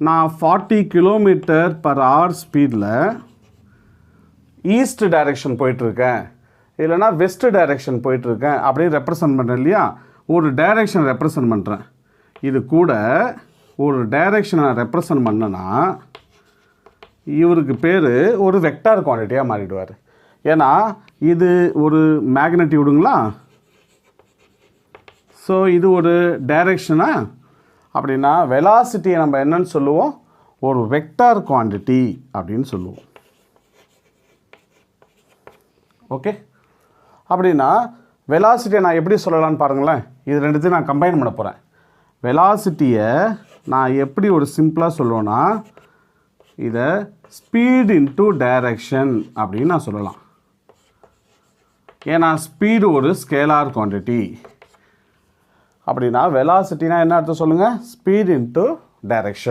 நான் 40 km/h ஸ்பீடில் east direction போயிட்டுருக்கேன், இல்லைனா வெஸ்ட் டைரெக்ஷன் போயிட்டுருக்கேன் அப்படின்னு ரெப்ரசன்ட் பண்ணுறேன் இல்லையா? ஒரு டைரெக்ஷன் ரெப்ரசன்ட் பண்ணுறேன். இது கூட ஒரு டைரெக்ஷனை ரெப்ரசன்ட் பண்ணனா இவருக்கு பேர் ஒரு வெக்டார் குவான்டிட்டியாக மாறிடுவார். ஏன்னா இது ஒரு மேக்னெட்டியூடுங்களா, ஸோ இது ஒரு டைரெக்ஷனா, அப்படின்னா வெலாசிட்டியை நம்ம என்னன்னு சொல்லுவோம்? ஒரு வெக்டார் குவான்டிட்டி அப்படின்னு சொல்லுவோம். ஓகே, அப்படின்னா வெலாசிட்டியை நான் எப்படி சொல்லலான்னு பாருங்களேன். இது ரெண்டுத்தையும் நான் கம்பைன் பண்ண போகிறேன். வெலாசிட்டியை நான் எப்படி ஒரு சிம்பிளாக சொல்லுவேன்னா, இதை ஸ்பீட் இன்ட்டு டைரக்ஷன் அப்படின்னு நான் சொல்லலாம். ஏன்னா ஸ்பீடு ஒரு ஸ்கேலார் குவான்டிட்டி. அப்படின்னா வெலாசிட்டினா என்ன அர்த்தம் சொல்லுங்கள்? Speed into direction.